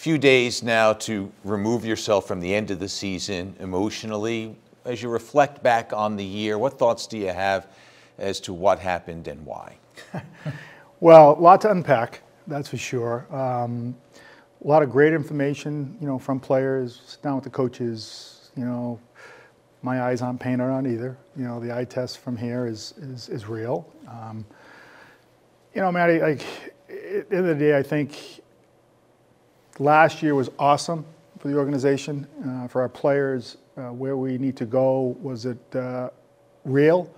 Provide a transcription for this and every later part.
few days now to remove yourself from the end of the season emotionally. As you reflect back on the year, what thoughts do you have as to what happened and why? Well, a lot to unpack, that's for sure. A lot of great information, from players, sit down with the coaches, my eyes aren't painted on either. The eye test from here is real. Matty, at the end of the day, I think last year was awesome for the organization, for our players. Where we need to go, was it real?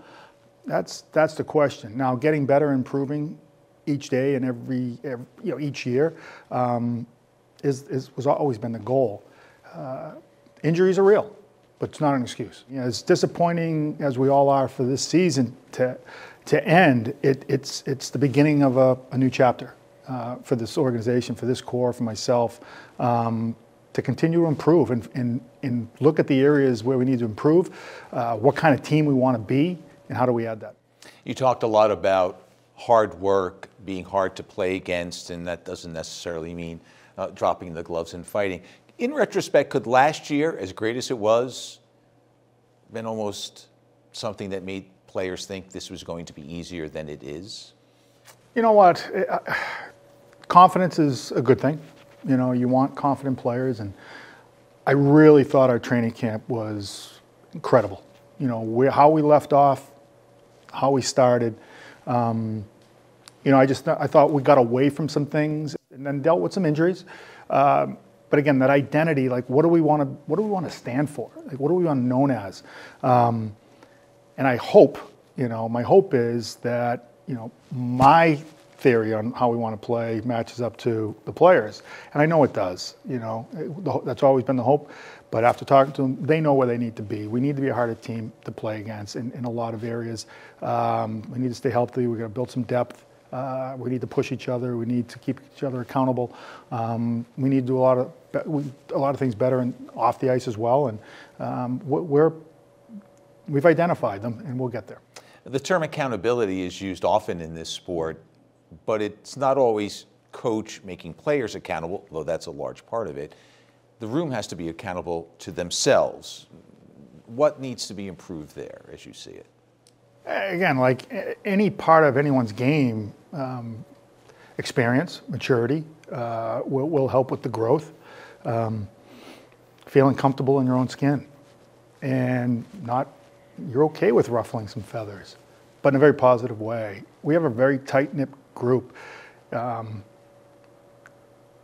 That's the question. Now, getting better, improving each day and every each year was always been the goal. Injuries are real, but it's not an excuse. As disappointing as we all are for this season to end, it's the beginning of a new chapter for this organization, for this core, for myself, to continue to improve and look at the areas where we need to improve, what kind of team we want to be, and how do we add that. You talked a lot about hard work being hard to play against, and that doesn't necessarily mean dropping the gloves and fighting. In retrospect, could last year, as great as it was, been almost something that made players think this was going to be easier than it is? You know what? Confidence is a good thing. You want confident players, and I really thought our training camp was incredible. How we left off, how we started. I thought we got away from some things and then dealt with some injuries. But again, that identity, like what do we want to stand for? Like what do we want known as? And I hope, my hope is that, my theory on how we want to play matches up to the players. And I know it does, that's always been the hope. But after talking to them, they know where they need to be. We need to be a harder team to play against in a lot of areas. We need to stay healthy. We're going to build some depth. We need to push each other. We need to keep each other accountable. We need to do a lot of things better and off the ice as well. And we've identified them, and we'll get there. The term accountability is used often in this sport, but it's not always coach making players accountable, though that's a large part of it. The room has to be accountable to themselves. What needs to be improved there, as you see it? Again, like any part of anyone's game, experience, maturity will help with the growth. Feeling comfortable in your own skin, and you're okay with ruffling some feathers, but in a very positive way. We have a very tight-knit group.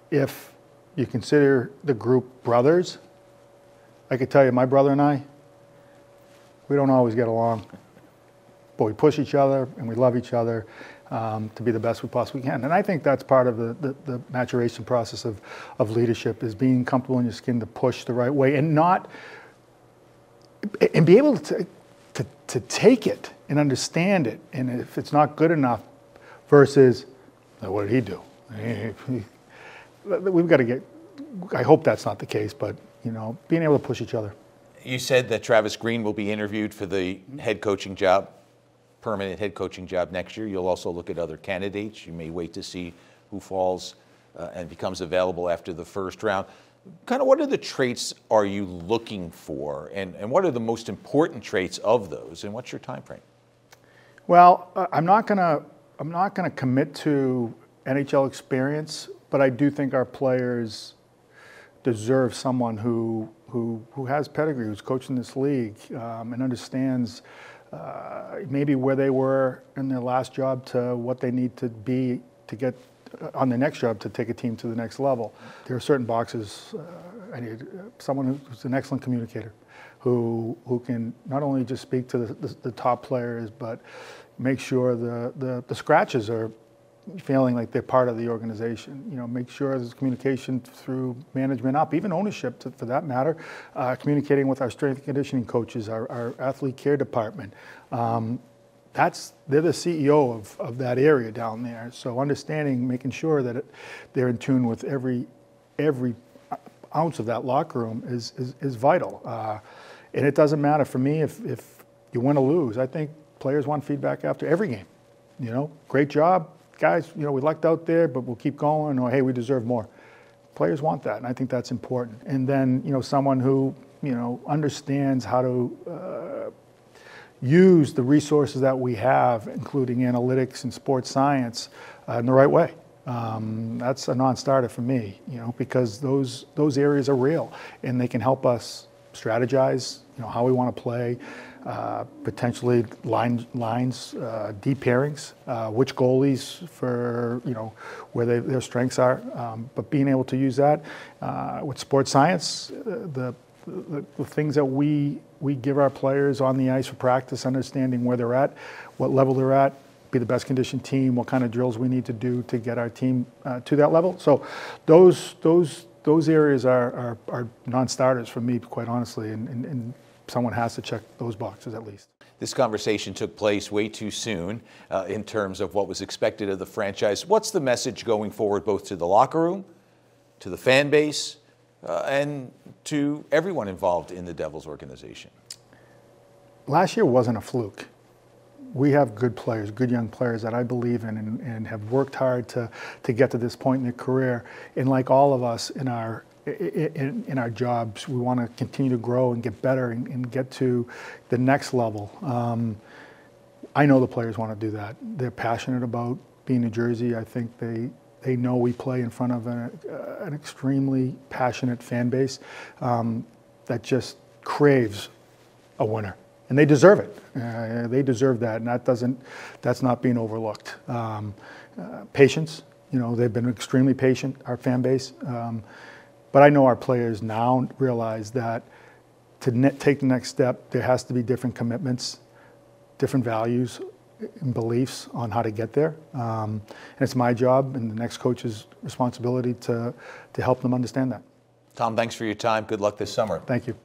If you consider the group brothers, I could tell you my brother and I, we don't always get along, but we push each other and we love each other to be the best we possibly can. And I think that's part of the maturation process of leadership, is being comfortable in your skin to push the right way and be able to take it and understand it. And if it's not good enough versus, what did he do? We've got to get, I hope that's not the case, but, being able to push each other. You said that Travis Green will be interviewed for the head coaching job, permanent head coaching job next year. You'll also look at other candidates. You may wait to see who falls and becomes available after the first round. Kind of what are the traits are you looking for, and what are the most important traits of those, and what's your time frame? Well, I'm not gonna commit to NHL experience, but I do think our players deserve someone who has pedigree, who's coached in this league, and understands maybe where they were in their last job to what they need to be to get on the next job to take a team to the next level. There are certain boxes. I need someone who's an excellent communicator, who can not only just speak to the top players, but make sure the scratches are feeling like they're part of the organization. Make sure there's communication through management up, even ownership for that matter, communicating with our strength and conditioning coaches, our athlete care department. They're the CEO of that area down there. So understanding, making sure that they're in tune with every ounce of that locker room is vital. And it doesn't matter for me if you win or lose. I think players want feedback after every game. Great job, guys. We lucked out there, but we'll keep going. Or hey, we deserve more. Players want that, and I think that's important. And then, someone who, understands how to use the resources that we have, including analytics and sports science, in the right way. That's a non-starter for me, because those areas are real, and they can help us strategize, how we want to play, potentially lines, deep pairings, which goalies for, where their strengths are. But being able to use that with sports science, the things that we give our players on the ice for practice, understanding where they're at, what level they're at, be the best conditioned team, what kind of drills we need to do to get our team to that level. So those areas are non-starters for me, quite honestly, and someone has to check those boxes at least. This conversation took place way too soon in terms of what was expected of the franchise. What's the message going forward, both to the locker room, to the fan base, and to everyone involved in the Devils organization? Last year wasn't a fluke. We have good players, good young players that I believe in and have worked hard to get to this point in their career. And like all of us in our jobs, we want to continue to grow and get better and get to the next level. I know the players want to do that. They're passionate about being in Jersey. I think they know we play in front of an extremely passionate fan base that just craves a winner. And they deserve it. They deserve that, and that's not being overlooked. Patience, they've been extremely patient, our fan base. But I know our players now realize that to take the next step, there has to be different commitments, different values and beliefs on how to get there. And it's my job and the next coach's responsibility to help them understand that. Tom, thanks for your time. Good luck this summer. Thank you.